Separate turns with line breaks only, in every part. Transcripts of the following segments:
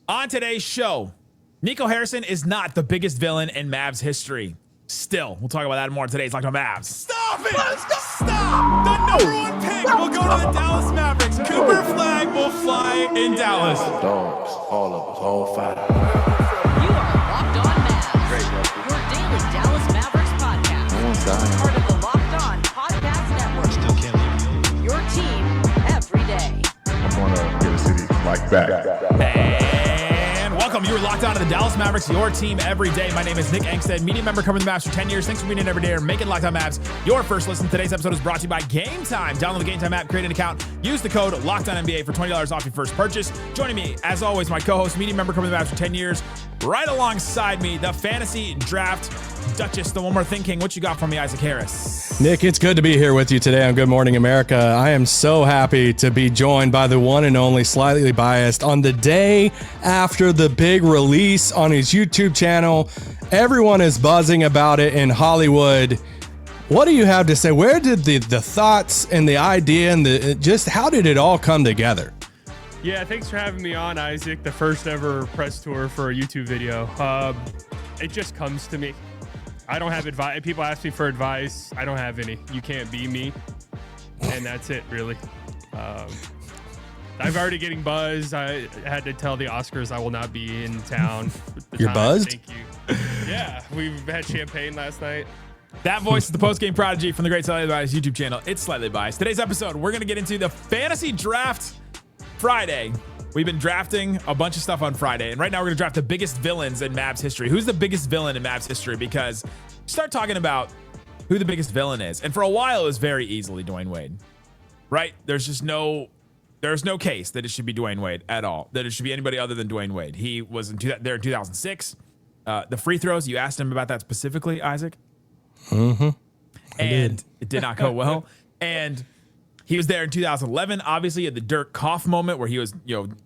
On today's show, Nico Harrison is not the biggest villain in Mavs history. Still, we'll talk about that more in today's Locked On Mavs. Stop it! Stop! The number one pick will go to the Dallas Mavericks. Cooper Flagg will fly in Dallas.
Dogs, all of us, all five.
You are Locked On Mavs, your daily Dallas Mavericks podcast.
No one's dying.
Part of the Locked On Podcast Network.
Still can't leave you.
Your team every day.
I'm gonna get a city like that.
And welcome. You are locked on to the Dallas Mavericks, your team every day. My name is Nick Angstadt, media member covering the Mavs for 10 years. Thanks for being in every day and making Locked On Mavs your first listen. Today's episode is brought to you by Game Time. Download the Game Time app, create an account, use the code LOCKEDONNBA for $20 off your first purchase. Joining me, as always, my co-host, media member covering the Mavs for 10 years. Right alongside me, the fantasy draft Duchess, the One More Thing King. What you got for me, Isaac Harris?
Nick, it's good to be here with you today on Good Morning America. I am so happy to be joined by the one and only Slightly Biased on the day after the big release on his YouTube channel. Everyone is buzzing about it in Hollywood. What do you have to say? Where did the thoughts and the idea and just how did it all come together?
Yeah, thanks for having me on, Isaac. The first ever press tour for a YouTube video. It just comes to me. I don't have advice. People ask me for advice. I don't have any. You can't be me. And that's it, really. I'm already getting buzzed. I had to tell the Oscars I will not be in town.
You're buzzed?
Thank you. Yeah, we've had champagne last night.
That voice is the post-game prodigy from the Great Slightly Biased YouTube channel. It's Slightly Biased. Today's episode, we're going to get into the Fantasy Draft Friday. We've been drafting a bunch of stuff on Friday, and right now we're going to draft the biggest villains in Mavs history. Who's the biggest villain in Mavs history? Because start talking about who the biggest villain is. And for a while, it was very easily Dwyane Wade, right? There's no case that it should be Dwyane Wade at all, that it should be anybody other than Dwyane Wade. He was there in 2006. The free throws, you asked him about that specifically, Isaac.
Mm-hmm.
And it did not go well. And he was there in 2011. Obviously, at the Dirk cough moment where he was,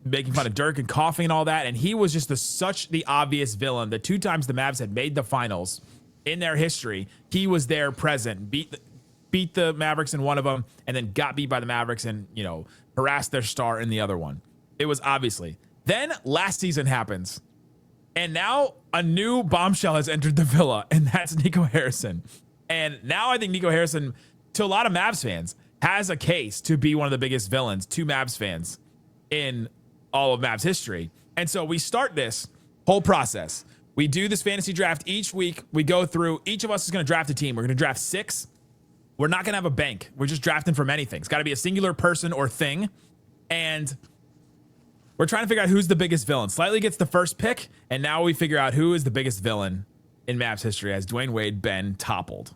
making fun of Dirk and coughing and all that. And he was just such the obvious villain. The two times the Mavs had made the finals in their history, he was there present, beat the Mavericks in one of them, and then got beat by the Mavericks and, harassed their star in the other one. It was obviously. Then last season happens. And now a new bombshell has entered the villa, and that's Nico Harrison. And now I think Nico Harrison, to a lot of Mavs fans, has a case to be one of the biggest villains to Mavs fans in all of Mavs history. And so we start this whole process. We do this fantasy draft each week. We go through, each of us is going to draft a team. We're going to draft 6. We're not going to have a bank. We're just drafting from anything. It's got to be a singular person or thing. And we're trying to figure out who's the biggest villain. Slightly gets the first pick, and now we figure out who is the biggest villain in Mavs history as Dwyane Wade been toppled.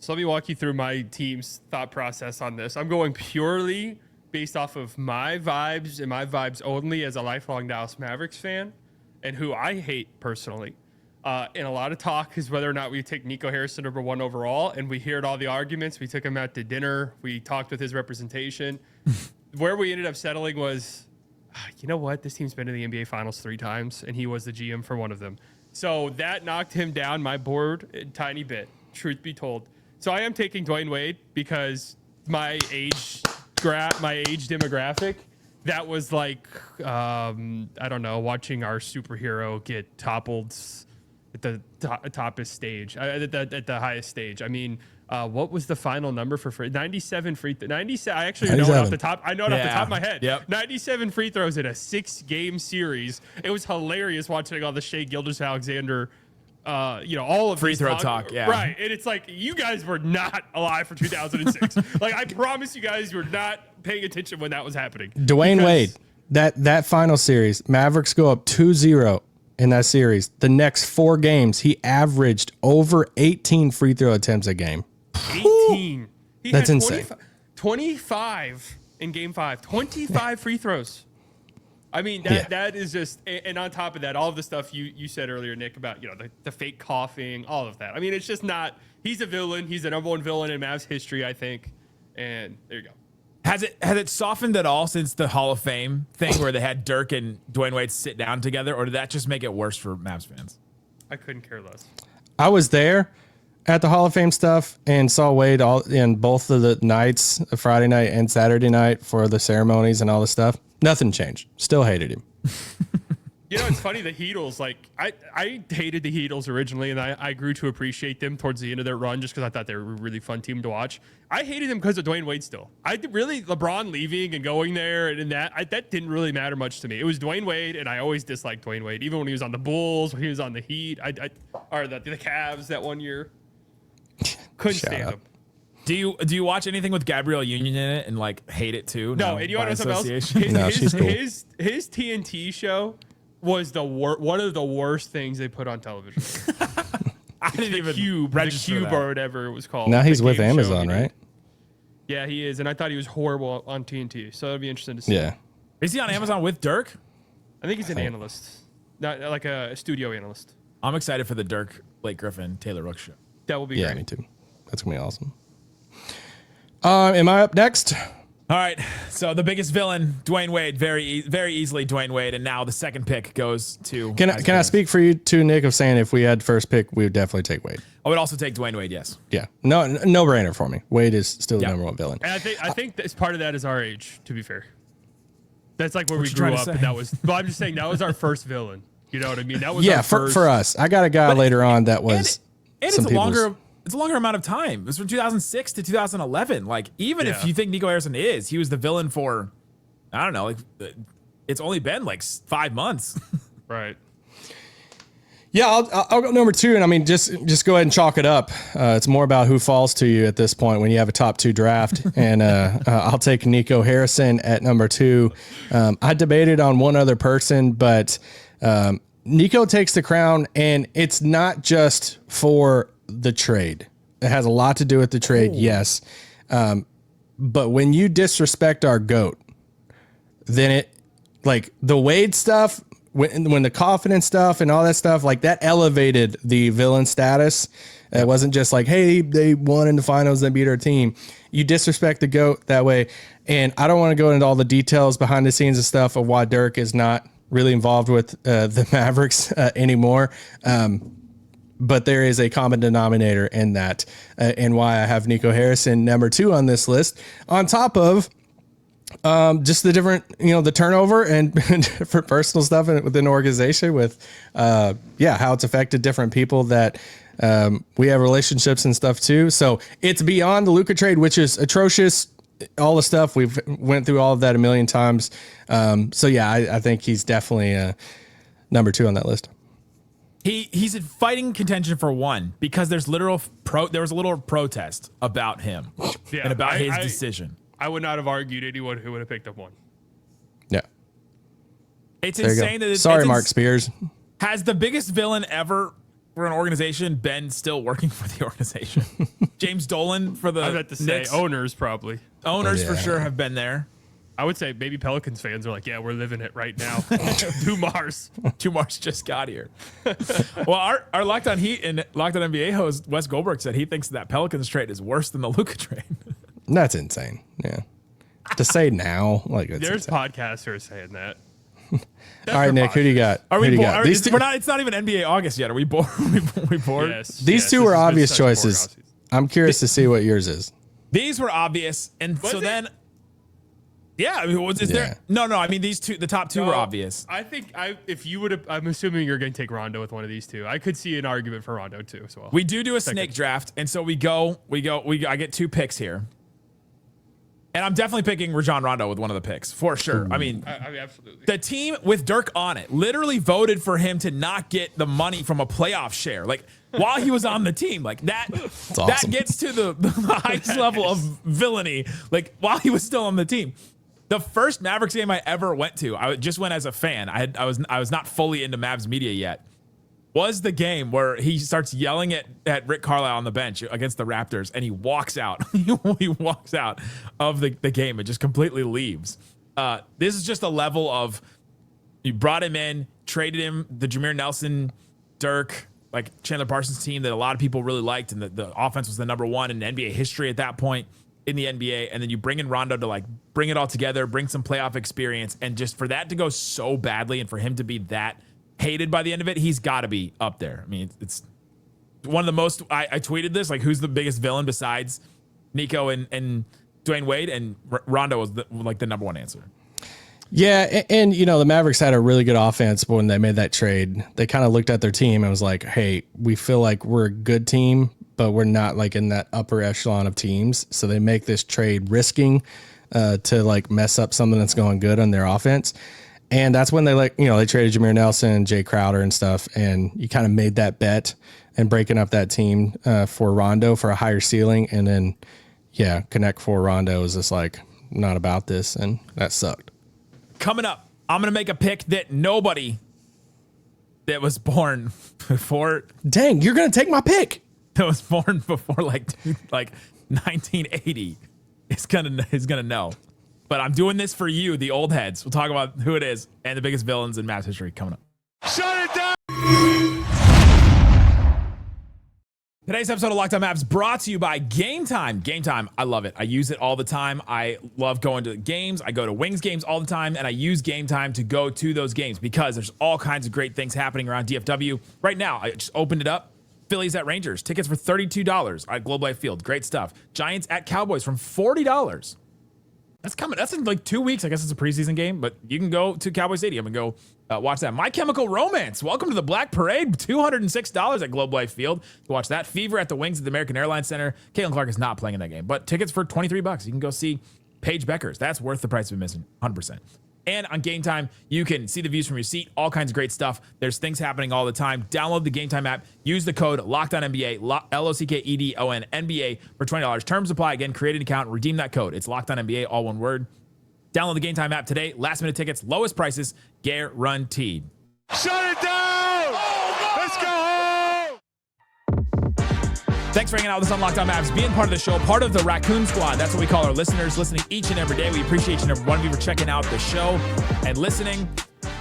So let me walk you through my team's thought process on this. I'm going purely based off of my vibes and my vibes only as a lifelong Dallas Mavericks fan and who I hate personally. And a lot of talk is whether or not we take Nico Harrison number 1 overall, and we heard all the arguments. We took him out to dinner. We talked with his representation. Where we ended up settling was, you know what? This team's been to the NBA Finals 3 times, and he was the GM for one of them. So that knocked him down my board a tiny bit, truth be told. So I am taking Dwyane Wade because my age demographic, that was like, I don't know, watching our superhero get toppled at the toppest stage, at the highest stage. I mean, what was the final number for free? 97 free throws. 97. I actually know it off the top. I know it off the top of my head.
Yep.
97 free throws in a 6-game series. It was hilarious watching all the Shea Gilgeous-Alexander. All of
free throw talk, yeah.
Right. And it's like, you guys were not alive for 2006. Like, I promise you guys were not paying attention when that was happening.
Dwyane Wade, that final series, Mavericks go up 2-0 in that series. The next 4 games, he averaged over 18 free throw attempts a game.
18.
That's insane.
25 in game 5. 25 free throws. I mean, that is just, and on top of that, all of the stuff you said earlier, Nick, about, the fake coughing, all of that. I mean, it's just not, he's a villain. He's the number 1 villain in Mavs history, I think. And there you go.
Has it softened at all since the Hall of Fame thing where they had Dirk and Dwyane Wade sit down together, or did that just make it worse for Mavs fans?
I couldn't care less.
I was there at the Hall of Fame stuff and saw Wade all in both of the nights, Friday night and Saturday night, for the ceremonies and all the stuff. Nothing changed. Still hated him.
You know, it's funny, the Heatles, like, I hated the Heatles originally, and I grew to appreciate them towards the end of their run just because I thought they were a really fun team to watch. I hated them because of Dwyane Wade still. LeBron leaving and going there and that didn't really matter much to me. It was Dwyane Wade, and I always disliked Dwyane Wade, even when he was on the Bulls, when he was on the Heat, or the Cavs that one year. Couldn't stand him.
Do you watch anything with Gabrielle Union in it and like hate it too?
No, and you want to know something else?
She's cool.
His TNT show was one of the worst things they put on television.
I didn't even
the Cube or whatever it was called.
Now he's with Amazon, right?
Yeah, he is, and I thought he was horrible on TNT. So it'd be interesting to see.
Yeah.
Is he on Amazon with Dirk?
I think he's an analyst, not like a studio analyst.
I'm excited for the Dirk, Blake Griffin, Taylor Rooks show.
That will be
Yeah,
great.
me too. That's gonna be awesome. Am I up next?
All right, so the biggest villain, Dwyane Wade, very easily Dwyane Wade, and now the second pick goes to.
Can I speak for you too, Nick, of saying if we had first pick, we would definitely take Wade.
I would also take Dwyane Wade, yes.
Yeah, no brainer for me. Wade is still the number one villain.
And I think that's part of that is our age. To be fair, that's like where we
you
grew
trying to
up,
say?
and that was. Well, I'm just saying that was our first villain. You know what I mean? That was
Yeah,
our first.
for us. I got a guy later on that was.
And
some
it's a longer amount of time. It was from 2006 to 2011. Like, even if you think Nico Harrison he was the villain for, I don't know, like, it's only been like 5 months.
Right.
Yeah, I'll go number 2, and I mean just go ahead and chalk it up. It's more about who falls to you at this point when you have a top 2 draft, and I'll take Nico Harrison at number 2. I debated on one other person, but Nico takes the crown, and it's not just for the trade. It has a lot to do with the trade, yes, but when you disrespect our GOAT, then it, like the Wade stuff. When the confidence stuff and all that stuff, like that elevated the villain status. It wasn't just like, hey, they won in the finals and beat our team. You disrespect the GOAT that way. And I don't want to go into all the details behind the scenes and stuff of why Dirk is not really involved with the Mavericks anymore. But there is a common denominator in that, and why I have Nico Harrison number 2 on this list, on top of just the different, the turnover and different personal stuff within the organization with, how it's affected different people that we have relationships and stuff too. So it's beyond the Luka trade, which is atrocious. All the stuff we've went through all of that a million times. I think he's definitely number 2 on that list.
He's in fighting contention for 1 because there was a little protest about him and about his decision.
I would not have argued anyone who would have picked up 1.
Yeah.
It's insane that
Sorry, Mark Spears.
Has the biggest villain ever for an organization been still working for the organization? James Dolan for the
I was about to say
Knicks.
owners probably.
Owners for sure have been there.
I would say maybe Pelicans fans are like, yeah, we're living it right now. To Mars.
To Mars just got here. Well, our Locked On Heat and Locked On NBA host Wes Goldberg said he thinks that Pelicans trade is worse than the Luka trade.
That's insane. Yeah. To say now, like it's
There's
insane.
podcasts who are saying that.
All right, Nick, who do you got?
Are
Who
we
do you
bored?
got? These two,
It's not even NBA August yet. Are we bored? we bored?
Yes.
these two were obvious choices. I'm curious to see what yours is.
These were obvious, and
Was
so
it?
then, yeah. I mean, is there? No. I mean, these two, the top 2 were obvious.
I think if you would have, I'm assuming you're going to take Rondo with one of these 2. I could see an argument for Rondo too as well.
We do a snake draft, and so I get 2 picks here. And I'm definitely picking Rajon Rondo with one of the picks, for sure. I mean,
absolutely.
the team with Dirk on it literally voted for him to not get the money from a playoff share. Like, while he was on the team, like that gets to the highest level of villainy. Like, while he was still on the team. The first Mavericks game I ever went to, I just went as a fan. I was not fully into Mavs media yet. Was the game where he starts yelling at Rick Carlisle on the bench against the Raptors, and he walks out. He walks out of the game and just completely leaves. This is just a level of, you brought him in, traded him, the Jameer Nelson, Dirk, like Chandler Parsons team that a lot of people really liked, and the offense was the number 1 in NBA history at that point in the NBA. And then you bring in Rondo to like bring it all together, bring some playoff experience, and just for that to go so badly and for him to be that hated by the end of it, he's got to be up there. I mean, it's one of the most. I tweeted this, like, who's the biggest villain besides Nico and Dwyane Wade, and Rondo was the number 1 answer.
Yeah, and the Mavericks had a really good offense, but when they made that trade, they kind of looked at their team and was like, hey, we feel like we're a good team, but we're not like in that upper echelon of teams. So they make this trade risking to like mess up something that's going good on their offense. And that's when they they traded Jameer Nelson, Jay Crowder and stuff. And you kind of made that bet and breaking up that team for Rondo for a higher ceiling. And then, Connect for Rondo is just like not about this. And that sucked.
Coming up, I'm going to make a pick that nobody that was born before.
Dang, you're going to take my pick.
That was born before like 1980 is gonna know. But I'm doing this for you, the old heads. We'll talk about who it is and the biggest villains in Mavs history coming up.
Shut it down!
Today's episode of Locked On Mavs brought to you by Game Time. Game Time, I love it. I use it all the time. I love going to games. I go to Wings games all the time, and I use Game Time to go to those games because there's all kinds of great things happening around DFW. Right now, I just opened it up. Phillies at Rangers. Tickets for $32 at Globe Life Field. Great stuff. Giants at Cowboys from $40. That's coming. That's in like 2 weeks. I guess it's a preseason game, but you can go to Cowboy Stadium and go watch that. My Chemical Romance. Welcome to the Black Parade. $206 at Globe Life Field to watch that. Fever at the Wings at the American Airlines Center. Caitlin Clark is not playing in that game, but tickets for $23. You can go see Paige Beckers. That's worth the price of admission, 100%. And on Game Time, you can see the views from your seat, all kinds of great stuff. There's things happening all the time. Download the Game Time app. Use the code LOCKEDONNBA, LOCKEDON NBA for $20. Terms apply. Again, create an account, redeem that code. It's LOCKEDONNBA, all one word. Download the Game Time app today. Last minute tickets, lowest prices, guaranteed.
Shut it down! Let's go home!
Thanks for hanging out with us on Locked On Mavs, being part of the show, part of the Raccoon Squad. That's what we call our listeners, listening each and every day. We appreciate each and every one of you for checking out the show and listening.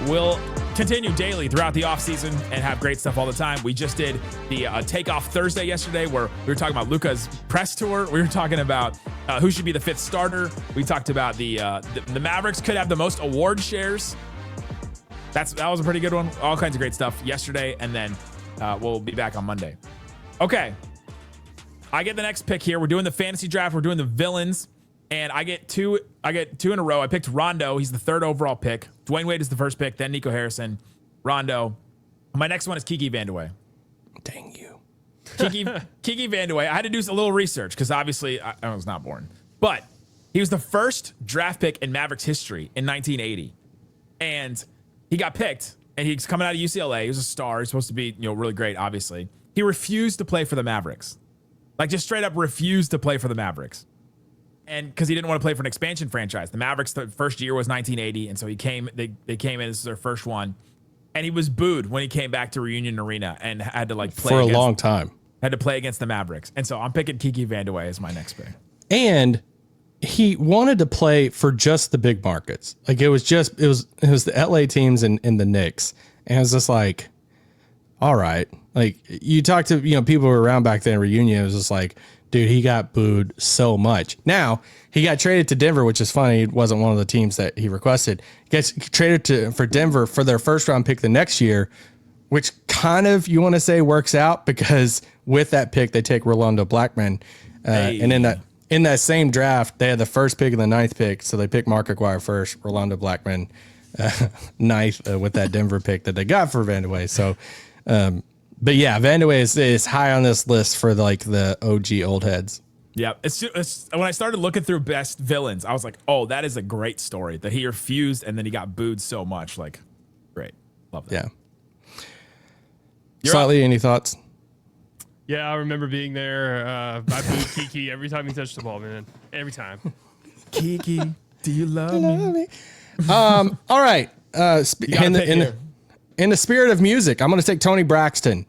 We'll continue daily throughout the offseason and have great stuff all the time. We just did the Takeoff Thursday yesterday where we were talking about Luka's press tour. We were talking about who should be the fifth starter. We talked about the Mavericks could have the most award shares. That was a pretty good one. All kinds of great stuff yesterday, and then we'll be back on Monday. Okay. I get the next pick here. We're doing the fantasy draft. We're doing the villains, and I get two in a row. I picked Rondo. He's the third overall pick. Dwyane Wade is the first pick. Then Nico Harrison, Rondo. My next one is Kiki Vandeweghe.
Dang you.
Kiki Vandeweghe. I had to do a little research because obviously I was not born, but he was the first draft pick in Mavericks history in 1980, and he got picked. And he's coming out of UCLA. He was a star. He's supposed to be really great. Obviously, he refused to play for the Mavericks. Like, just straight up refused to play for the Mavericks. And because he didn't want to play for an expansion franchise. The Mavericks, the first year was 1980. And so they came in as their first one. And he was booed when he came back to Reunion Arena and had to play
for a long time.
Had to play against the Mavericks. And so I'm picking Kiki Vandeweghe as my next pick.
And he wanted to play for just the big markets. Like it was the LA teams and the Knicks. And it was just like, all right. Like you talk to, people who were around back then, Reunion, it was just like, dude, he got booed so much. Now he got traded to Denver, which is funny. It wasn't one of the teams that he requested. He gets traded for Denver for their first round pick the next year, which kind of, you want to say, works out because with that pick, they take Rolando Blackman. And in that same draft, they had the first pick and the ninth pick. So they picked Mark Aguirre first, Rolando Blackman ninth with that Denver pick that they got for Vandeweghe. So, but yeah, Vandeweghe is high on this list for the OG old heads.
Yeah, it's when I started looking through best villains, I was like, oh, that is a great story that he refused and then he got booed so much. Like, great, love that.
Yeah. Slightly, any thoughts?
Yeah, I remember being there. I booed Kiki every time he touched the ball, man. Every time.
Kiki, do you love me?
All right. In the spirit of music, I'm going to take Tony Braxton.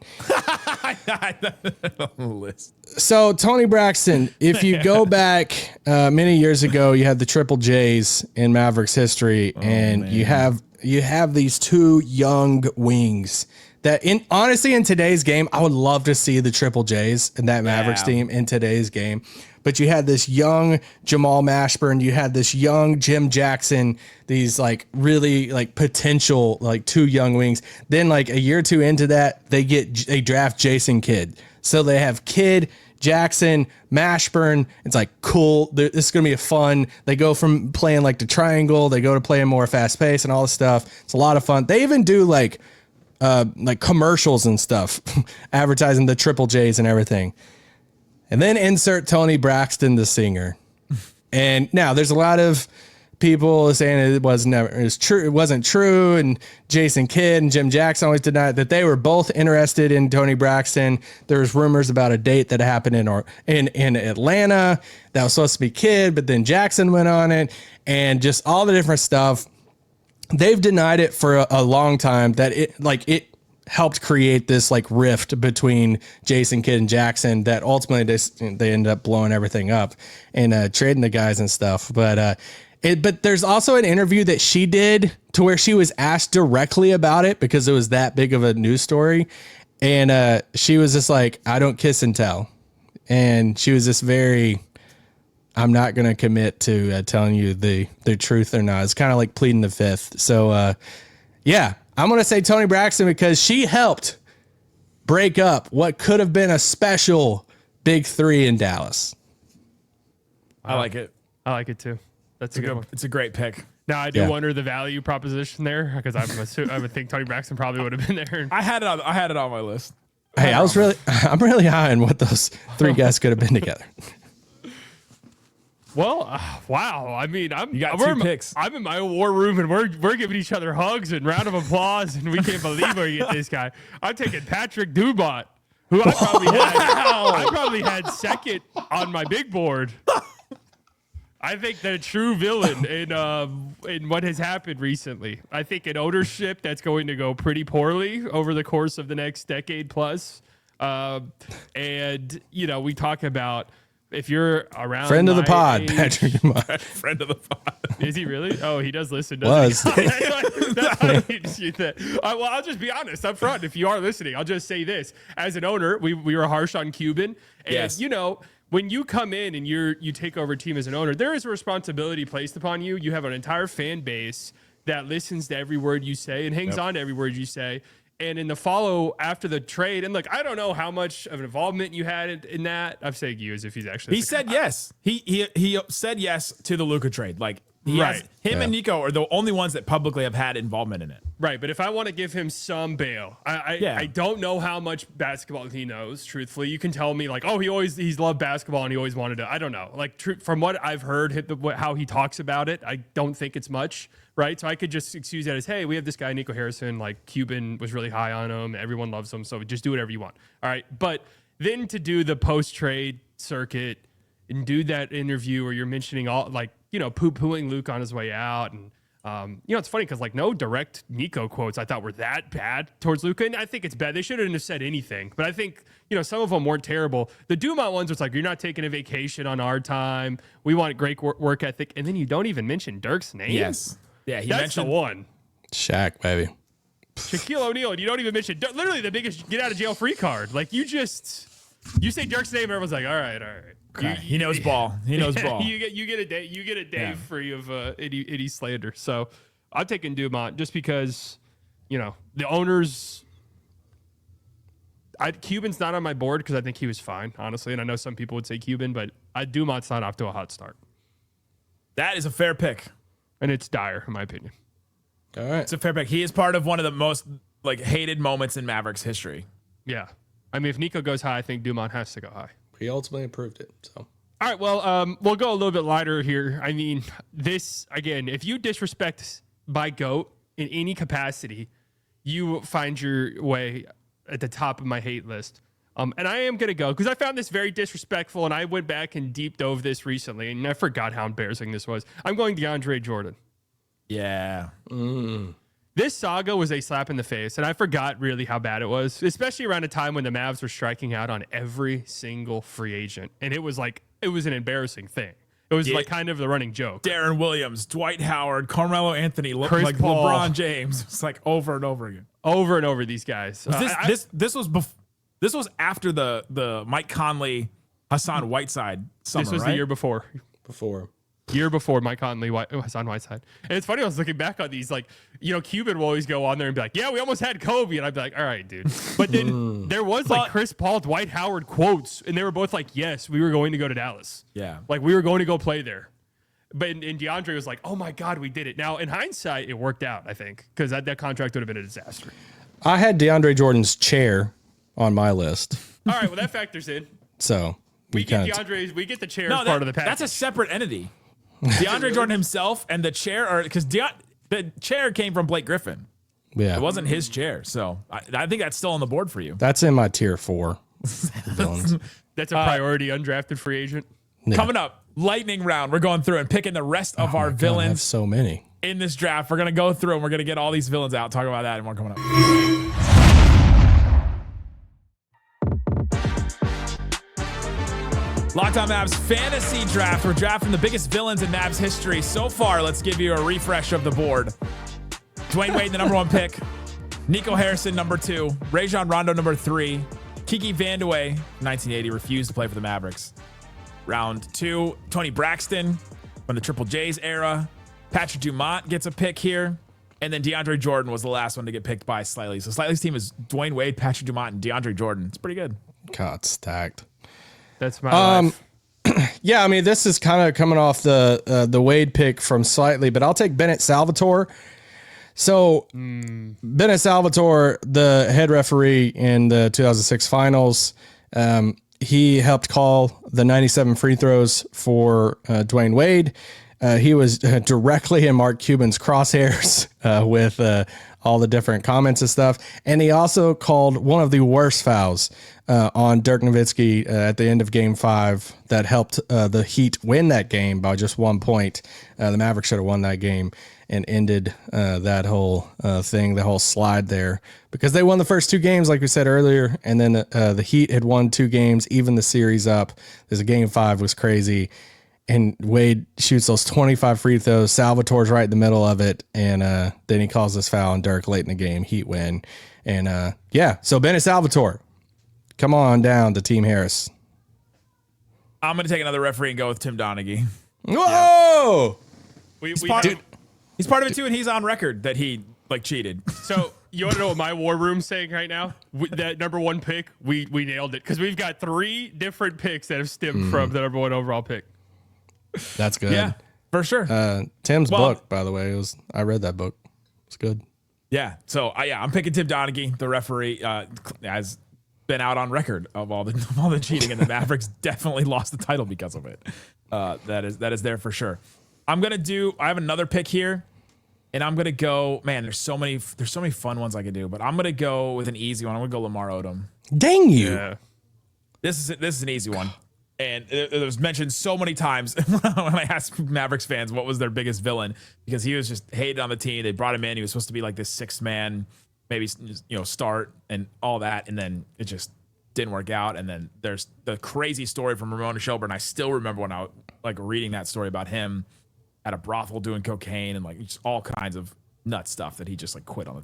So Tony Braxton, if you go back many years ago, you had the Triple J's in Mavericks history, you have these two young wings that honestly in today's game, I would love to see the Triple J's in that Mavericks team in today's game. But you had this young Jamal Mashburn, you had this young Jim Jackson, these really potential two young wings. Then a year or two into that, they draft Jason Kidd. So they have Kidd, Jackson, Mashburn. It's like, cool. This is going to be a fun. They go from playing like the triangle. They go to playing more fast pace and all this stuff. It's a lot of fun. They even do like commercials and stuff, advertising the Triple J's and everything. And then insert Tony Braxton, the singer. And now there's a lot of people saying it wasn't true. And Jason Kidd and Jim Jackson always denied that they were both interested in Tony Braxton. There's rumors about a date that happened in Atlanta that was supposed to be Kidd, but then Jackson went on it, and just all the different stuff. They've denied it for a long time that it helped create this like rift between Jason Kidd and Jackson that ultimately they ended up blowing everything up and trading the guys and stuff. But there's also an interview that she did to where she was asked directly about it because it was that big of a news story. And she was just like, I don't kiss and tell. And she was just I'm not going to commit to telling you the truth or not. It's kind of like pleading the fifth. So, yeah, I'm going to say Tony Braxton because she helped break up what could have been a special big three in Dallas.
I like it.
I like it too. That's a good one.
It's a great pick.
Now I do wonder the value proposition there because I would think Tony Braxton probably would have been there.
I had it on my list.
Hey, I'm really high on what those three guys could have been together.
Well, wow. I mean,
you got two picks.
I'm in my war room and we're giving each other hugs and round of applause, and we can't believe we get this guy. I'm taking Patrick Dumont, who I probably had second on my big board. I think the true villain in what has happened recently. I think an ownership that's going to go pretty poorly over the course of the next decade plus. And we talk about. If you're around
friend of the pod,
age,
Patrick Dumont.
Friend of the pod.
Is he really? Oh, he does listen. That's how you shoot that. Well, I'll just be honest up front. If you are listening, I'll just say this: as an owner, we were harsh on Cuban, and
yes.
When you come in and you take over a team as an owner, there is a responsibility placed upon you. You have an entire fan base that listens to every word you say and hangs on to every word you say. And in the follow after the trade, and look, I don't know how much of an involvement you had in that. I'm saying you as if he's actually.
He said yes. He said yes to the Luka trade. Like
right.
And Nico are the only ones that publicly have had involvement in it.
Right, but if I want to give him some bail, I don't know how much basketball he knows. Truthfully, you can tell me like, oh, he's loved basketball and he always wanted to. I don't know. Like from what I've heard, how he talks about it, I don't think it's much. Right, so I could just excuse that as, hey, we have this guy Nico Harrison. Like Cuban was really high on him. Everyone loves him, so just do whatever you want. All right, but then to do the post-trade circuit and do that interview where you're mentioning all poo-pooing Luke on his way out, and it's funny because like no direct Nico quotes I thought were that bad towards Luka, and I think it's bad. They shouldn't have said anything, but I think some of them weren't terrible. The Dumont ones was like, you're not taking a vacation on our time. We want great work ethic, and then you don't even mention Dirk's name.
Yes. Yeah,
he mentioned the one.
Shaq, baby.
Shaquille O'Neal, and you don't even mention literally the biggest get out of jail free card. Like you say Dirk's name, everyone's like, all right.
Okay. He knows ball. He knows ball.
You get a day free of any slander. So I'm taking Dumont just because the owners. Cuban's not on my board because I think he was fine, honestly, and I know some people would say Cuban, but Dumont's not off to a hot start.
That is a fair pick.
And it's dire, in my opinion.
All right.
It's a fair pick. He is part of one of the most hated moments in Mavericks history.
Yeah. I mean, if Nico goes high, I think Dumont has to go high.
He ultimately approved it. So.
All right. Well, we'll go a little bit lighter here. I mean, this, again, if you disrespect by GOAT in any capacity, you find your way at the top of my hate list. And I am going to go because I found this very disrespectful, and I went back and deep dove this recently, and I forgot how embarrassing this was. I'm going DeAndre Jordan.
Yeah.
This saga was a slap in the face, and I forgot really how bad it was, especially around a time when the Mavs were striking out on every single free agent. And it was an embarrassing thing. It was like kind of the running joke.
Darren Williams, Dwight Howard, Carmelo Anthony,
Chris Paul.
LeBron James. It's like over and over again.
Over and over these guys.
This was after the Mike Conley, Hassan Whiteside summer,
This was
right?
the year before. year before Mike Conley was on Whiteside. And it's funny, I was looking back on these, like, Cuban will always go on there and be like, yeah, we almost had Kobe. And I'd be like, all right, dude. But then there was like Chris Paul, Dwight Howard quotes, and they were both like, yes, we were going to go to Dallas.
Yeah.
Like, we were going to go play there. But and DeAndre was like, oh my God, we did it. Now, in hindsight, it worked out, I think, because that contract would have been a disaster.
I had DeAndre Jordan's chair on my list.
All right, well, that factors in.
So
we get DeAndre's, we get the chair as part of the package.
That's a separate entity. DeAndre Jordan himself and the chair are, because the chair came from Blake Griffin.
Yeah.
It wasn't his chair. So I think that's still on the board for you.
That's in my tier 4 villains.
That's a priority undrafted free agent.
Yeah.
Coming up, lightning round. We're going through and picking the rest of our
God, I have
villains
so many
in this draft. We're going to go through and we're going to get all these villains out. Talk about that and more coming up. Locked On Mavs fantasy draft. We're drafting the biggest villains in Mavs history. So far, let's give you a refresh of the board. Dwyane Wade, the number 1 pick. Nico Harrison, number 2. Rajon Rondo, number 3. Kiki Vandeweghe, 1980, refused to play for the Mavericks. Round 2, Tony Braxton from the Triple J's era. Patrick Dumont gets a pick here. And then DeAndre Jordan was the last one to get picked by Slightly. So Slightly's team is Dwyane Wade, Patrick Dumont, and DeAndre Jordan. It's pretty good.
God, stacked.
That's my life.
Yeah, I mean, this is kind of coming off the Wade pick from Slightly, but I'll take Bennett Salvatore. So Bennett Salvatore, the head referee in the 2006 finals, he helped call the 97 free throws for Dwyane Wade. He was directly in Mark Cuban's crosshairs with all the different comments and stuff. And he also called one of the worst fouls on Dirk Nowitzki at the end of Game 5 that helped the Heat win that game by just 1 point. The Mavericks should have won that game and ended that whole thing, the whole slide there, because they won the first 2 games, like we said earlier, and then the Heat had won 2 games, even the series up. There's a Game 5 was crazy. And Wade shoots those 25 free throws. Salvatore's right in the middle of it. And then he calls this foul on Dirk late in the game. Heat win. And yeah, so Bennett Salvatore, come on down to Team Harris.
I'm going to take another referee and go with Tim Donaghy.
Whoa!
Yeah.
He's part of it too, and he's on record that he cheated.
So you want to know what my war room's saying right now? That number 1 pick, we nailed it, because we've got 3 different picks that have stemmed from the number 1 overall pick.
That's good.
Yeah, for sure.
Tim's book, by the way, I read that book. It's good.
Yeah. So I'm picking Tim Donaghy. The referee has been out on record of all the cheating, and the Mavericks definitely lost the title because of it. That is there for sure. I have another pick here, and I'm gonna go. Man, there's so many fun ones I could do, but I'm gonna go with an easy one. I'm gonna go Lamar Odom.
Dang you!
Yeah.
This is an easy one. And it was mentioned so many times when I asked Mavericks fans what was their biggest villain, because he was just hated on the team. They brought him in. He was supposed to be like this 6th man, maybe start and all that, and then it just didn't work out. And then there's the crazy story from Ramona Shelburne. I still remember when I was reading that story about him at a brothel doing cocaine and just all kinds of nut stuff that he just quit on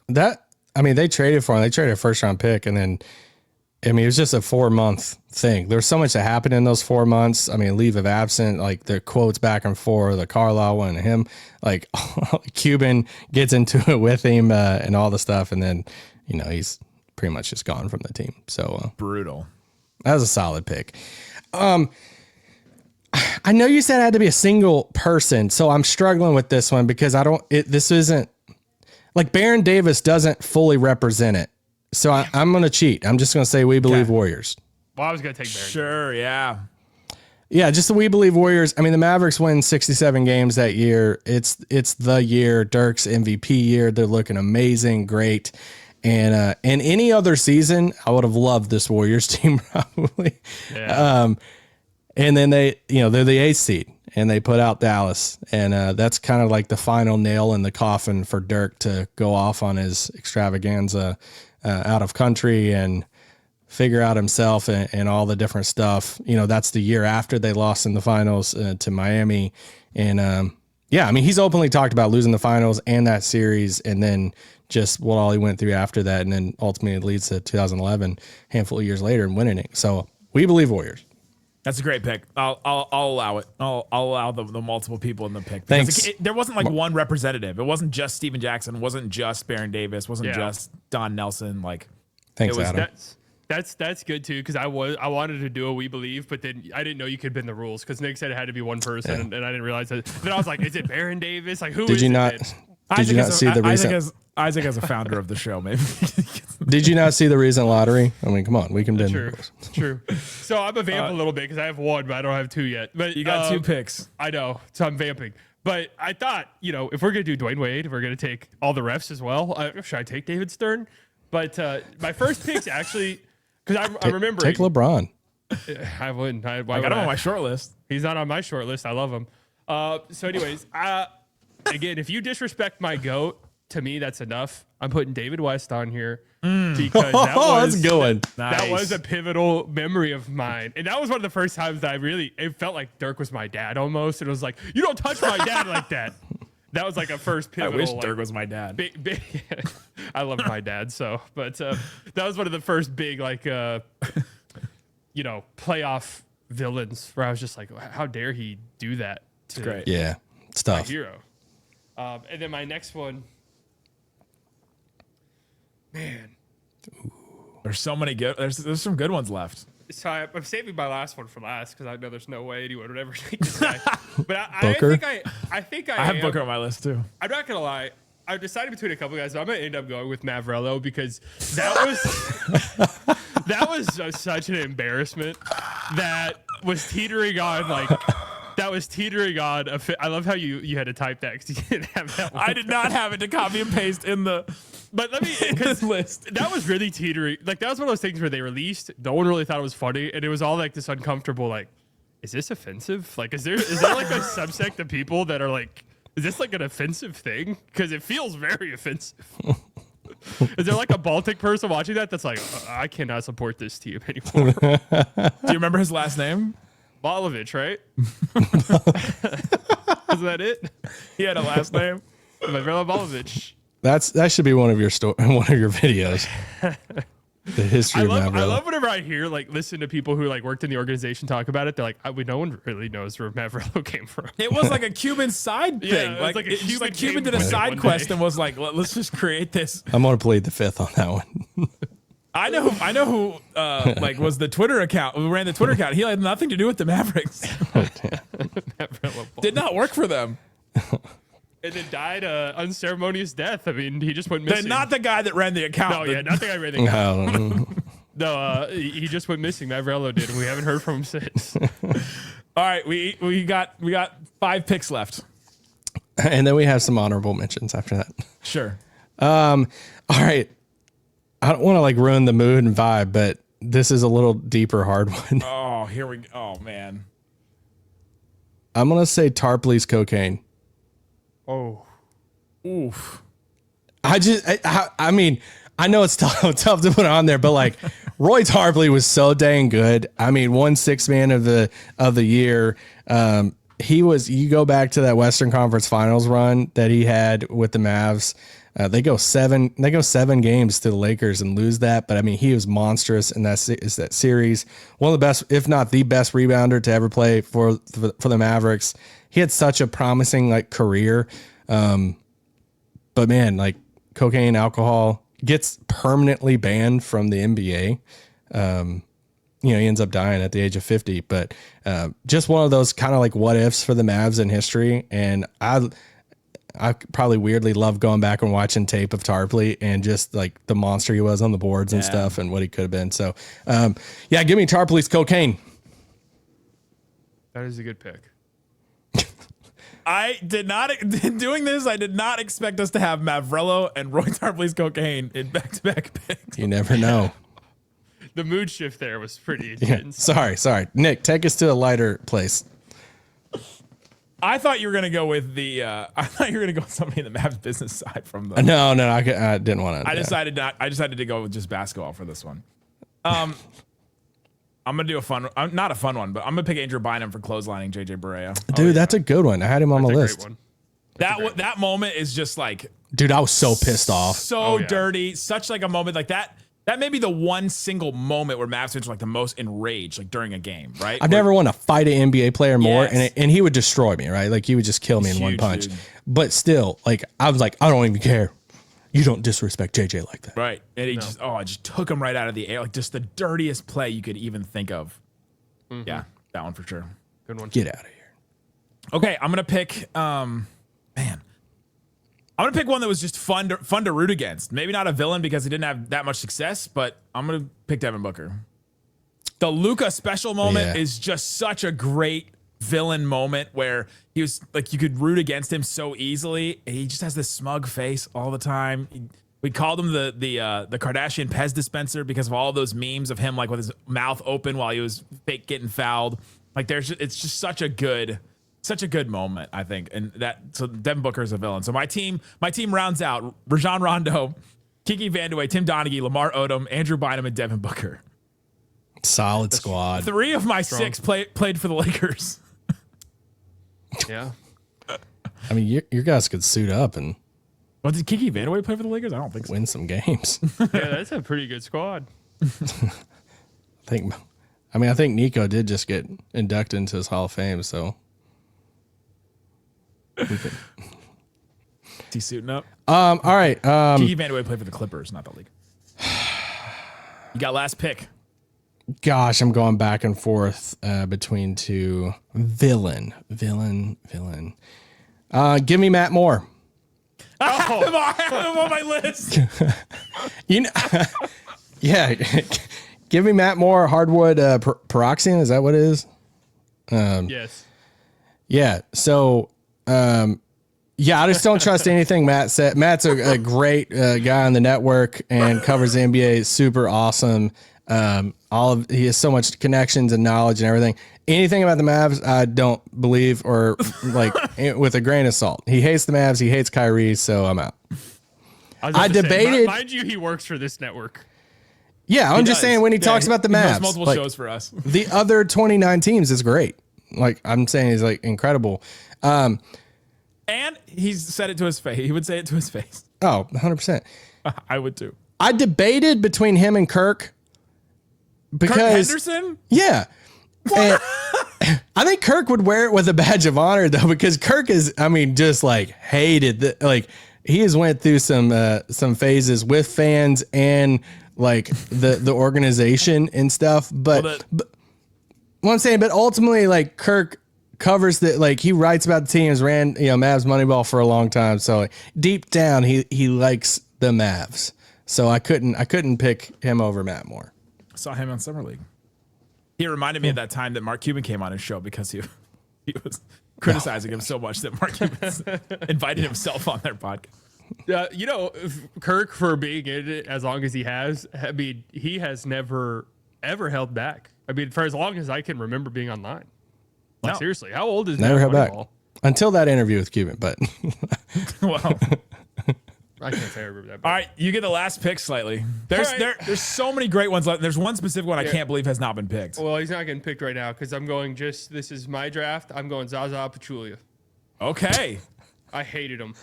the team.
They traded for him. They traded a 1st-round pick, and then it was just a 4-month thing. There was so much that happened in those 4 months. Leave of absence, the quotes back and forth, the Carlisle one and him, Cuban gets into it with him and all the stuff. And then, he's pretty much just gone from the team. So
brutal.
That was a solid pick. I know you said it had to be a single person, so I'm struggling with this one because this isn't Baron Davis doesn't fully represent it. So I'm going to cheat. I'm just going to say We Believe Warriors.
Well, I was going to take Barry.
Sure, yeah.
Yeah, just the We Believe Warriors. The Mavericks win 67 games that year. It's the year, Dirk's MVP year. They're looking amazing, great. And in any other season, I would have loved this Warriors team probably.
Yeah.
And then they're the 8th seed, and they put out Dallas. And that's kind of the final nail in the coffin for Dirk to go off on his extravaganza out of country and figure out himself and all the different stuff. That's the year after they lost in the finals to Miami. And he's openly talked about losing the finals and that series, and then just what all he went through after that. And then ultimately it leads to 2011, handful of years later, and winning it. So We Believe Warriors.
That's a great pick. I'll allow it. I'll allow the multiple people in the pick.
Thanks.
There wasn't like one representative. It wasn't just Steven Jackson. It wasn't just Baron Davis. It wasn't just Don Nelson. Like,
Thanks,
it was
Adam.
That's good too, because I wanted to do a We Believe, but then I didn't know you could bend the rules because Nick said it had to be one person, and I didn't realize that. Then I was like, is it Baron Davis? Like, who
Did
is
you
it
not?
then?
Did you not see the recent?
Isaac as a founder of the show, maybe.
Did you not see the recent lottery? I mean, come on, we can bend the
True,
rules.
true. So I'm a vamp a little bit because I have one, but I don't have two yet. But
You got 2 picks.
I know, so I'm vamping. But I thought, if we're gonna do Dwyane Wade, if we're gonna take all the refs as well, should I take David Stern? But my first pick's actually because I remember
Take LeBron.
I wouldn't. Why
I
would
got him on my short list.
He's not on my short list. I love him. So, anyways, again, if you disrespect my GOAT, to me, that's enough. I'm putting David West on here because
That's a good one.
that was a pivotal memory of mine. And that was one of the first times that it felt like Dirk was my dad almost. It was like, you don't touch my dad like that. That was like a first
I
pivotal.
wish Dirk was my dad.
Big, I love my dad, but that was one of the first big, playoff villains where I was just like, how dare he do that to
great.
Yeah, it's
my
tough.
hero? And then my next one, man.
There's so many good. There's some good ones left.
So I'm saving my last one for last because I know there's no way anyone would ever take this guy. But I
Booker?
think
I have
am.
Booker on my list too.
I'm not gonna lie. I decided between a couple guys, but I'm gonna end up going with Mavrello because that was such an embarrassment that was teetering on I love how you had to type that because you didn't have that one.
I did not have it to copy and paste in the.
But let me
list.
That was really teetering. Like that was one of those things where they released. No one really thought it was funny, and it was all like this uncomfortable. Like, is this offensive? Like, is there like a subsect of people that are like, is this like an offensive thing? Because it feels very offensive. Is there like a Baltic person watching that's like, I cannot support this team anymore?
Do you remember his last name?
Bolovich, right? Is that it?
He had a last name.
Mavrello Bolovich.
That should be one of your one of your videos. The history of Mavrello.
I love whenever I hear listen to people who worked in the organization talk about it. They're like, no one really knows where Mavrello came from.
It was like a Cuban side thing.
it was like a
Cuban did a
came
side
one
quest
day.
and was like, let's just create this.
I'm gonna plead the fifth on that one.
I know who was the Twitter account, who ran the Twitter account. He had nothing to do with the Mavericks.
Mavrello
Did not work for them.
and then died a unceremonious death. I mean, he just went missing.
Not the guy that ran the account.
No, yeah, not the guy ran the account.
No.
No, he just went missing. Mavrello did, and we haven't heard from him since.
All right, we got 5 picks left.
And then we have some honorable mentions after that.
Sure.
All right. I don't want to ruin the mood and vibe, but this is a little deeper, hard one.
Oh, here we go. Oh man.
I'm gonna say Tarpley's cocaine.
Oh,
Oof.
I mean, I know it's tough to put on there, but Roy Tarpley was so dang good. I mean, won 6th man of the year. He was. You go back to that Western Conference Finals run that he had with the Mavs. They go 7 games to the Lakers and lose that. But I mean, he was monstrous in that series. One of the best, if not the best rebounder to ever play for the Mavericks. He had such a promising career. But man, cocaine, alcohol gets permanently banned from the NBA. He ends up dying at the age of 50, but just one of those kind of what ifs for the Mavs in history. And I probably weirdly love going back and watching tape of Tarpley and just the monster he was on the boards and stuff and what he could have been. So, give me Tarpley's cocaine.
that is a good pick.
I did not expect us to have Mavrello and Roy Tarpley's cocaine in back-to-back picks.
You never know.
The mood shift there was pretty
Yeah.
intense.
Sorry. Nick, take us to a lighter place.
I thought you were gonna go with somebody in the Mavs business side from the.
No, I didn't want to.
I decided to go with just basketball for this one. I'm gonna do not a fun one, but I'm gonna pick Andrew Bynum for clotheslining JJ Barea.
Dude, that's a good one. I had him on
That's
my
a
list.
great one.
That moment is just
Dude, I was so pissed off.
so
Oh, yeah.
dirty, such a moment like that. That may be the one single moment where Mavs fans are like the most enraged, like during a game, right?
I've never wanted to fight an NBA player more,
Yes.
and he would destroy me, right? Like he would just kill me in one
Huge,
punch.
dude.
But still, like I was like, I don't even care. You don't disrespect JJ like that.
Right. And he I just took him right out of the air. Like just the dirtiest play you could even think of. Yeah, that one for sure.
Good one.
Get out of here.
Okay, I'm gonna pick I'm gonna pick one that was just fun to root against. Maybe not a villain because he didn't have that much success, but I'm gonna pick Devin Booker. The Luka special moment is just such a great villain moment where he was like you could root against him so easily. He just has this smug face all the time. We called him the Kardashian Pez dispenser because of all those memes of him like with his mouth open while he was fake getting fouled. Like it's just such a good moment, I think. And so Devin Booker is a villain. So my team rounds out Rajon Rondo, Kiki Vandeweghe, Tim Donaghy, Lamar Odom, Andrew Bynum, and Devin Booker.
Solid squad.
3 of my 6 played for the Lakers.
Yeah.
I mean, your guys could suit up and
Well, did Kiki Vandeweghe play for the Lakers? I don't think so.
win some games.
Yeah, that's a pretty good squad.
I think Nico did just get inducted into his Hall of Fame, so
Is he suiting up?
all right.
Kiki Vandeweghe played for the Clippers, not the league. You got last pick.
Gosh, I'm going back and forth between two. Villain. Give me Matt Moore.
I have him on my list.
You know, yeah. Give me Matt Moore. Hardwood peroxine. Is that what it is?
Yes.
Yeah. So, yeah, I just don't trust anything Matt said. Matt's a great guy on the network and covers the NBA. Super awesome. He has so much connections and knowledge and everything. Anything about the Mavs, I don't believe or like with a grain of salt. He hates the Mavs. He hates Kyrie. So I'm out. I debated.
Mind you, he works for this network.
Yeah, I'm just saying when he talks about the
He
Mavs,
hosts multiple
like,
shows for us.
the other 29 teams is great. Like I'm saying, he's like incredible.
And he's said it to his face. He would say it to his face.
Oh, 100%.
I would too.
I debated between him and Kirk because
Kirk Henderson?
Yeah. And I think Kirk would wear it with a badge of honor though, because Kirk is, I mean, just like hated the, like he has went through some phases with fans and like the organization and stuff. But what I'm saying, but ultimately like Kirk covers the, like he writes about the teams, ran, Mavs Moneyball for a long time. So like, deep down, he likes the Mavs. So I couldn't pick him over Matt Moore.
Saw him on Summer League. He reminded me of that time that Mark Cuban came on his show because he was criticizing him so much that Mark Cuban invited himself on their podcast.
Kirk, for being in it as long as he has, I mean, he has never ever held back. I mean, for as long as I can remember being online. Like
No.
Seriously, how old is
Never
Mavs
held back
Moneyball?
until that interview with Cuban. But
Well,
I can't say I remember that.
all right, you get the last pick slightly. There's
All right.
there's so many great ones left. There's one specific one I can't believe has not been picked.
Well, he's not getting picked right now because I'm going this is my draft. I'm going Zaza Pachulia.
Okay.
I hated him.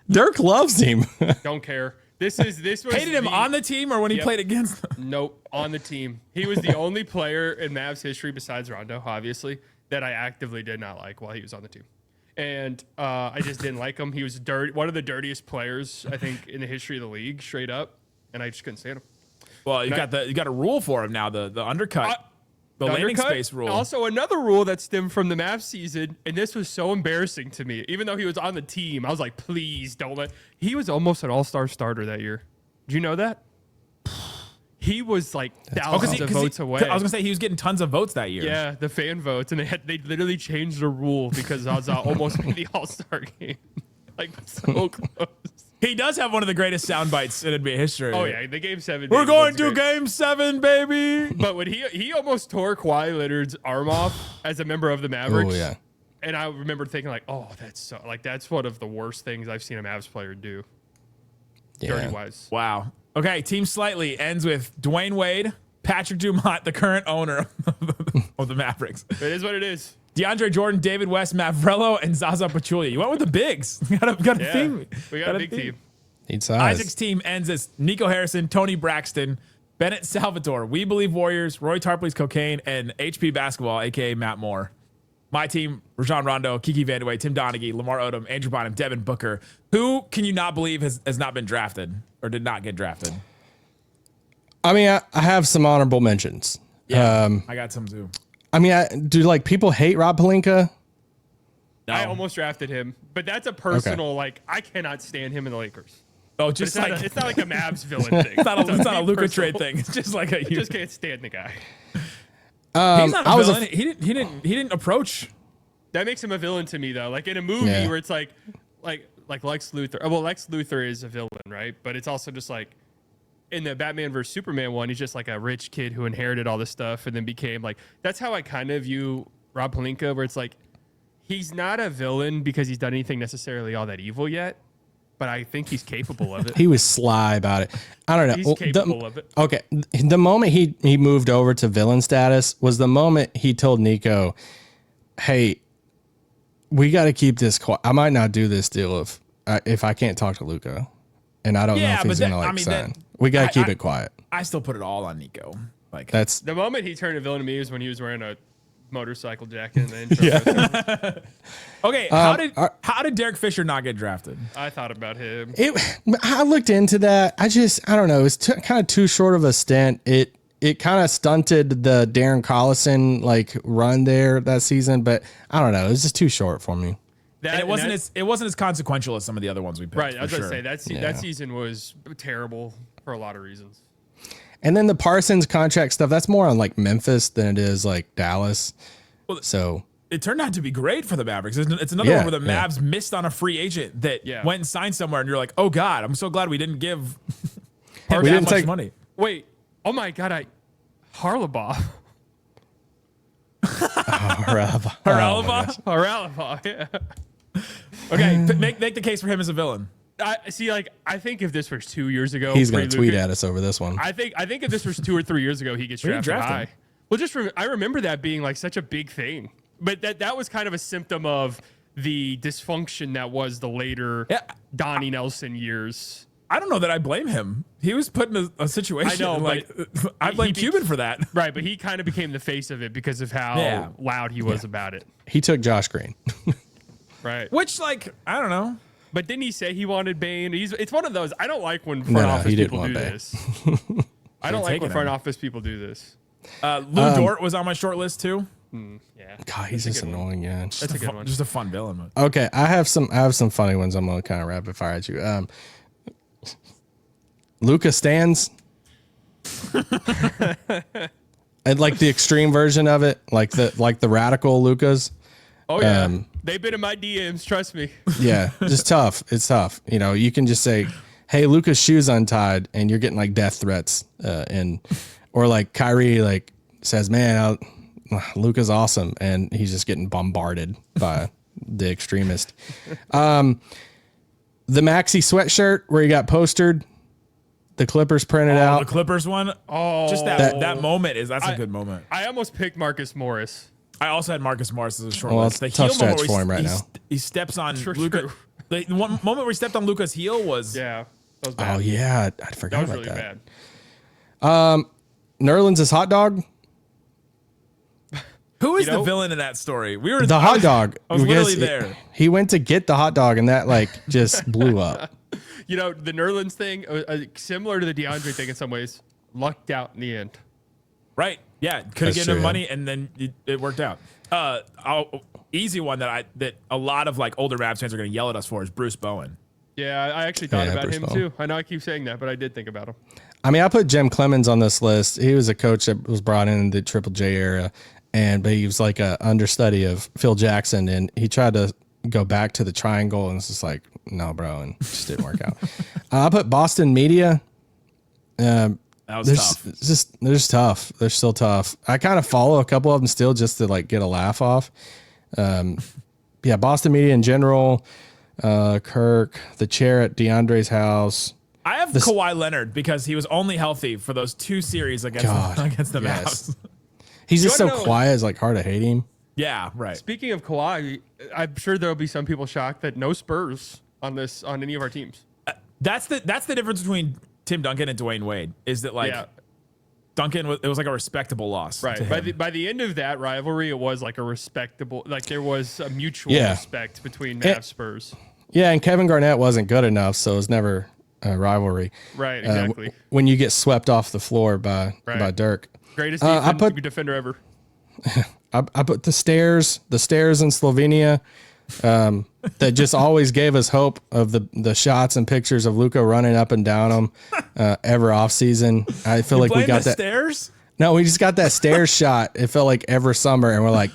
Dirk loves him.
Don't care. This was
Hated him on the team or when he
Yep.
played against them?
Nope, on the team. He was the only player in Mavs history besides Rondo, obviously, that I actively did not like while he was on the team. And I just didn't like him. He was one of the dirtiest players, I think, in the history of the league, straight up. And I just couldn't stand him.
Well, you got a rule for him now, the undercut. The landing
undercut.
space rule.
Also, another rule that stemmed from the Mavs season, and this was so embarrassing to me. Even though he was on the team, I was like, please don't let. He was almost an all-star starter that year. Did you know that? He was like thousands of votes away.
I was gonna say he was getting tons of votes that year.
Yeah, the fan votes, and they literally changed the rule because Zaza almost made the All-Star game. Like so close.
He does have one of the greatest sound bites in NBA history.
Oh yeah, the Game 7.
We're
baby
going
was
to
great.
Game 7, baby.
But when he almost tore Kawhi Leonard's arm off as a member of the Mavericks.
Oh yeah.
And I remember thinking like, oh, that's one of the worst things I've seen a Mavs player do. Dirty wise.
Wow. Okay, Team Slightly ends with Dwyane Wade, Patrick Dumont, the current owner of the Mavericks.
It is what it is.
DeAndre Jordan, David West, Mavrello, and Zaza Pachulia. You went with the bigs. got a
Yeah,
theme.
we got a big team.
Need size.
Isaac's team ends as Nico Harrison, Tony Braxton, Bennett Salvatore, We Believe Warriors, Roy Tarpley's Cocaine, and HP Basketball, aka Matt Moore. My team, Rajon Rondo, Kiki Vandeweghe, Tim Donaghy, Lamar Odom, Andrew Bynum, Devin Booker. Who can you not believe has not been drafted or did not get drafted?
I mean, I have some honorable mentions.
Yeah, I got some too.
I mean, do like people hate Rob Pelinka?
No.
I almost drafted him, but that's a personal, like, I cannot stand him in the Lakers.
Oh,
It's
just
not,
like
it's not like a Mavs villain thing.
it's not a Luka
personal-
trade thing. It's just like a
I just can't stand the guy.
he's not
I
a
was a
villain. He didn't approach.
That makes him a villain to me, though. Like in a movie
Yeah.
where it's like Lex Luthor. Well, Lex Luthor is a villain, right? But it's also just like in the Batman vs Superman one, he's just like a rich kid who inherited all this stuff and then became like. That's how I kind of view Rob Pelinka, where it's like he's not a villain because he's done anything necessarily all that evil yet, but I think he's capable of it.
He was sly about it. I don't know.
He's
Well,
capable of it.
Okay, the moment he moved over to villain status was the moment he told Nico, "Hey, we got to keep this quiet. I might not do this deal if I can't talk to Luka, and I don't know if he's gonna sign. We got to keep it quiet."
I still put it all on Nico. Like
That's
The moment he turned a villain to me was when he was wearing a motorcycle jacket in the intro.
okay. How did Derek Fisher not get drafted?
I thought about him.
I looked into that. I don't know. It's kind of too short of a stint. It kind of stunted the Darren Collison like run there that season, but I don't know. It was just too short for me.
And it wasn't as consequential as some of the other ones we picked.
Right, I was
for
going to
sure.
say that season was terrible for a lot of reasons.
And then the Parsons contract stuff, that's more on like Memphis than it is like Dallas.
Well,
So
it turned out to be great for the Mavericks. It's another
Yeah,
one where the
yeah.
Mavs missed on a free agent that
Yeah.
went and signed somewhere, and you're like, oh God, I'm so glad we didn't give
we
that
didn't
much
take
money.
Wait, oh my God, Haralabob. Haralabob, yeah.
Okay, make the case for him as a villain.
I think if this was 2 years ago,
he's going to tweet
pre-Luka,
at us over this one.
I think if this was 2 or 3 years ago, he gets
We didn't
drafted
draft
high.
him.
Well, I remember that being like such a big thing, but that was kind of a symptom of the dysfunction that was the later
Yeah.
Donnie Nelson years.
I don't know that I blame him. He was put in a situation.
I know,
like
but
I blame
he
Cuban for that.
Right, but he kind of became the face of it because of how
Yeah.
loud he was about it.
He took Josh Green.
Right.
Which, like, I don't know.
But didn't he say he wanted Bane? It's one of those. I don't like when front
No,
office
he didn't
people
want
do
Bane.
this. I don't like
taking
when front
him.
office people do this.
Lou Dort was on my short list too.
Yeah.
God, he's just annoying, yeah.
That's a good one.
Just a fun villain.
Okay, I have some funny ones. I'm gonna kind of rapid fire at you. Luka stands, and like the extreme version of it, like the radical Lukas.
Oh yeah. They've been in my DMs, trust me.
Yeah, just tough. It's tough. You know, you can just say, "Hey, Luka's shoes untied," and you're getting like death threats, or like Kyrie like says, "Man, Luka's awesome," and he's just getting bombarded by the extremist. The maxi sweatshirt where he got postered, the Clippers printed
The
out.
Clippers one.
Oh,
Just that moment that's a good moment.
I almost picked Marcus Morris.
I also had Marcus Morris as a short
Well,
list.
it's a tough
heel moment
stretch
where
for him right now.
He steps on
True.
Luka. The one moment where he stepped on Luka's heel was
Yeah. That was bad.
Oh yeah, I
That
forgot
was
about
really
that.
bad.
Nerlens' hot dog.
who is
You
the
know-
villain in that story? We were
The hot dog.
I was
Because
literally there.
He went to get the hot dog, and that like just blew up.
You know, the Nerlens thing, similar to the DeAndre thing in some ways, lucked out in the end.
Right. Yeah. Could have
That's
given
true,
him
yeah.
money and then it worked out. Easy one that a lot of like older Mavs fans are going to yell at us for is Bruce Bowen.
Yeah, I actually thought
Yeah,
about
Bruce
him
Bowen.
too. I know I keep saying that, but I did think about him.
I mean, I put Jim Clemens on this list. He was a coach that was brought in the Triple J era, but he was like a understudy of Phil Jackson, and he tried to go back to the triangle, and it's just like, no, bro, and it just didn't work out. I put Boston Media.
That was tough.
They're just tough. They're still tough. I kind of follow a couple of them still just to like get a laugh off. Yeah, Boston Media in general. Kirk, the chair at DeAndre's house.
I have Kawhi Leonard because he was only healthy for those 2 series against the
yes.
Mavs.
He's just so
wanna know-
quiet. It's like hard to hate him.
Yeah, right.
Speaking of Kawhi, I'm sure there'll be some people shocked that no Spurs on any of our teams.
That's the difference between Tim Duncan and Dwyane Wade is that like
Yeah.
Duncan, it was like a respectable loss.
Right. By the end of that rivalry, it was like a respectable, like there was a mutual respect between Mavs Spurs.
Yeah, and Kevin Garnett wasn't good enough, so it was never a rivalry.
Right, exactly.
When you get swept off the floor by Dirk.
Greatest defender ever.
I put the stairs in Slovenia that just always gave us hope of the shots and pictures of Luka running up and down them ever off season. I feel like we got that
stairs.
No, we just got that stairs shot. It felt like every summer, and we're like,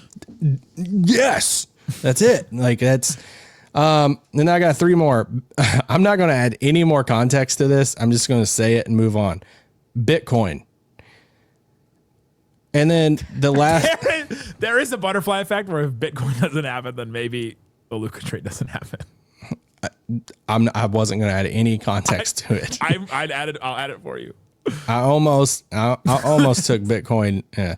yes, that's it. Like that's. Then I got 3 more. I'm not going to add any more context to this. I'm just going to say it and move on. Bitcoin. And then the last.
There is a butterfly effect where if Bitcoin doesn't happen, then maybe the Luka trade doesn't happen.
I wasn't going to add any context to it.
I'll add it for you.
I almost took Bitcoin. Yeah.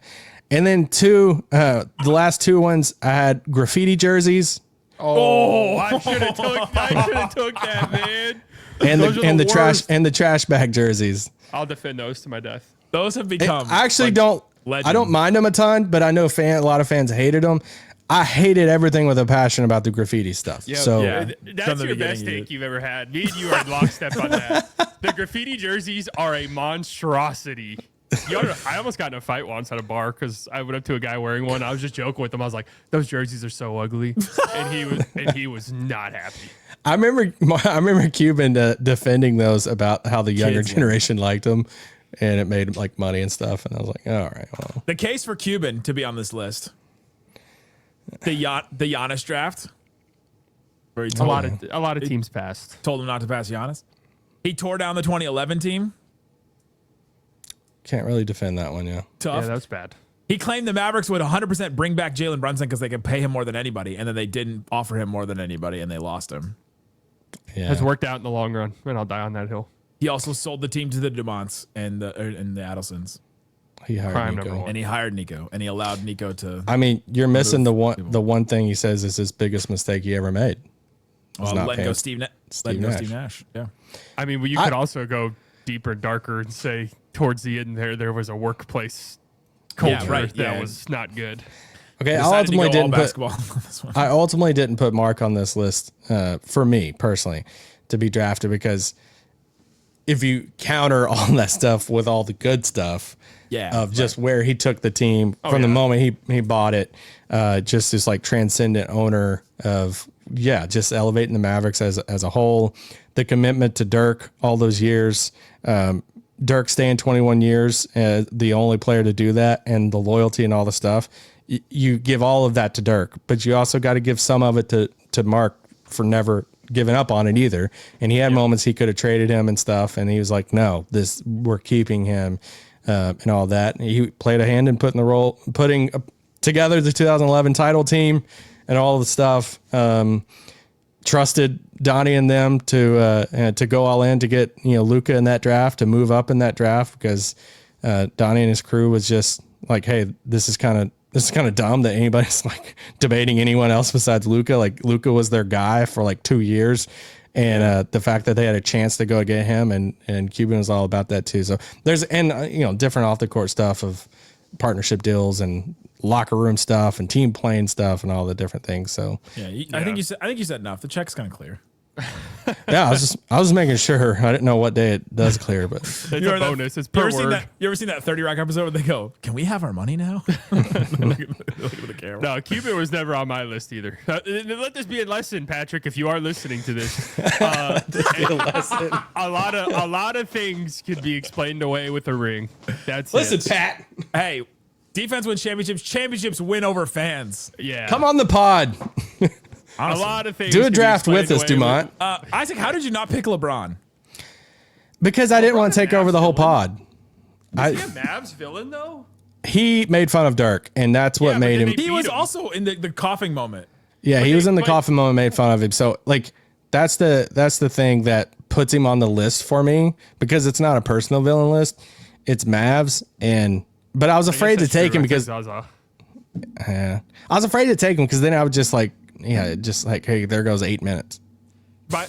And then the last 2 ones, I had graffiti jerseys.
Oh, I should have took that, man.
And the trash bag jerseys.
I'll defend those to my death.
Those have become.
I actually don't.
Legend.
I don't mind them a ton, but I know a lot of fans hated them. I hated everything with a passion about the graffiti stuff.
Yep.
So
that's your best take you've ever had. Me and you are in lockstep on that. The graffiti jerseys are a monstrosity. I almost got in a fight once at a bar because I went up to a guy wearing one. I was just joking with him. I was like, "Those jerseys are so ugly," and he was not happy.
I remember Cuban defending those about how the younger generation liked them, and it made like money and stuff. And I was like, all right, well.
The case for Cuban to be on this list, the Giannis draft, where he
a lot of teams passed.
Told him not to pass Giannis. He tore down the 2011 team.
Can't really defend that one, yeah.
Tough.
Yeah, that's bad.
He claimed the Mavericks would 100% bring back Jalen Brunson because they could pay him more than anybody, and then they didn't offer him more than anybody, and they lost him.
Yeah.
Has worked out in the long run, and I'll die on that hill.
He also sold the team to the Dumonts and the Adelsons.
He hired
Crime
Nico.
And he hired Nico, and he allowed Nico to.
I mean, you're missing the one thing he says is his biggest mistake he ever made.
Letting go Steve Nash. Yeah.
I mean, you could also go deeper and darker and say towards the end there was a workplace culture that was not good.
Okay, I ultimately didn't put Mark on this list for me personally to be drafted because if you counter all that stuff with all the good stuff of just where he took the team from the moment he bought it, just this like transcendent owner of just elevating the Mavericks as a whole, the commitment to Dirk all those years, Dirk staying 21 years, the only player to do that, and the loyalty and all the stuff. You give all of that to Dirk, but you also got to give some of it to Mark for never giving up on it either. And he had moments he could have traded him and stuff, and he was like, no, we're keeping him and all that. And he played a hand in putting together the 2011 title team and all the stuff. Trusted Donnie and them to go all in to get Luka in that draft, to move up in that draft, because Donnie and his crew was just like, hey, this is kind of dumb that anybody's like debating anyone else besides Luka. Like Luka was their guy for like 2 years, and the fact that they had a chance to go get him, and Cuban was all about that too. So there's different off the court stuff of partnership deals and locker room stuff and team playing stuff and all the different things. So
I think you said enough. The check's kind of clear.
Yeah, I was making sure. I didn't know what day it does clear, but
it's a bonus. It's per word.
You ever seen that 30 Rock episode where they go, "Can we have our money now?" Look at the camera.
No, Cuban was never on my list either. Let this be a lesson, Patrick. If you are listening to this, a lot of things could be explained away with a ring.
Listen, Pat.
Hey, defense wins championships. Championships win over fans.
Yeah,
come on the pod.
Honestly.
A lot of things.
Do a draft with us, Dumont.
Isaac, how did you not pick LeBron?
Because I didn't want to take over the whole pod.
Is he a Mavs villain though?
He made fun of Dirk, and that's what made him.
He was also in the coughing moment.
Yeah, he was in the coughing moment, made fun of him. So like that's the thing that puts him on the list for me, because it's not a personal villain list. It's Mavs, but I was afraid to take him because I was afraid to take him because then I would just like. Yeah, just like, hey, there goes 8 minutes.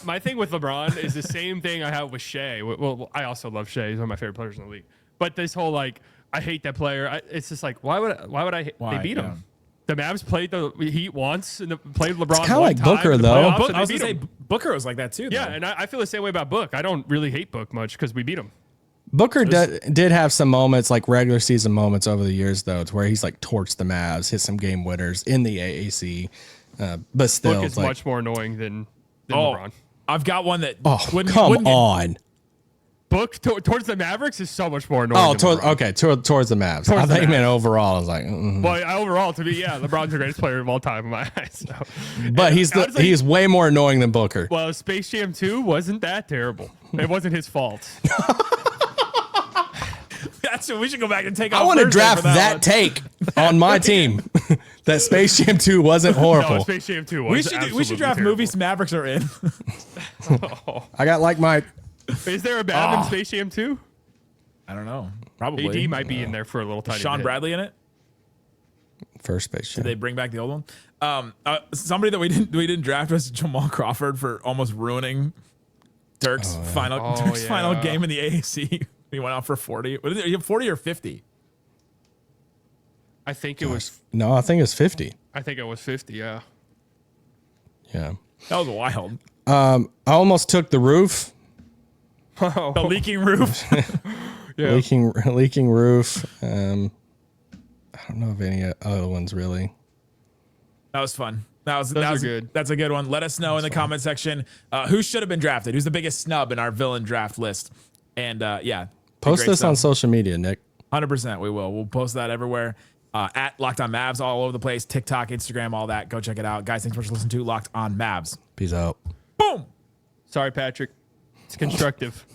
My thing with LeBron is the same thing I have with Shea. Well, I also love Shea. He's one of my favorite players in the league. But this whole like, I hate that player. It's just like, why would I? They beat him. The Mavs played the Heat once and played LeBron.
It's kind of like Booker, though.
I was going to say Booker was like that too.
Yeah,
though.
and I feel the same way about Book. I don't really hate Book much because we beat him.
Booker did have some moments, like regular season moments over the years, though, to where he's like torched the Mavs, hit some game winners in the AAC. But still,
Book is much more annoying than LeBron.
I've got one that.
Come on.
Book towards the Mavericks is so much more annoying.
Towards the Mavs. I think, man, overall, I was like,
well, overall, to me, yeah, LeBron's the greatest player of all time in my eyes. So.
But he's way more annoying than Booker.
Well, Space Jam 2 wasn't that terrible. It wasn't his fault.
That's what we should go back and take.
I want to draft that take on my team. That Space Jam 2 wasn't horrible.
No, Space Jam 2 was
we should draft
terrible.
movies Mavericks are in.
I got like my.
Is there a Mav in Space Jam 2?
I don't know. Probably.
AD might be in there for a little tiny
Sean
bit.
Bradley in it?
First Space Jam.
Did they bring back the old one? Somebody that we didn't draft was Jamal Crawford for almost ruining Dirk's final game in the AAC. He went out for 40. What is it? You have 40 or 50?
I think it was.
No, I think it's 50.
I think it was 50. Yeah.
Yeah.
That was wild.
I almost took the roof.
The leaking roof.
Yeah.
Leaking roof. I don't know of any other ones really.
That was fun. That was
good.
That's a good one. Let us know in the comment section who should have been drafted. Who's the biggest snub in our villain draft list? And
post this on social media, Nick.
100%. We will. We'll post that everywhere. At Locked On Mavs all over the place. TikTok, Instagram, all that. Go check it out, guys. Thanks so much for listening to Locked On Mavs.
Peace out.
Boom.
Sorry, Patrick. It's constructive.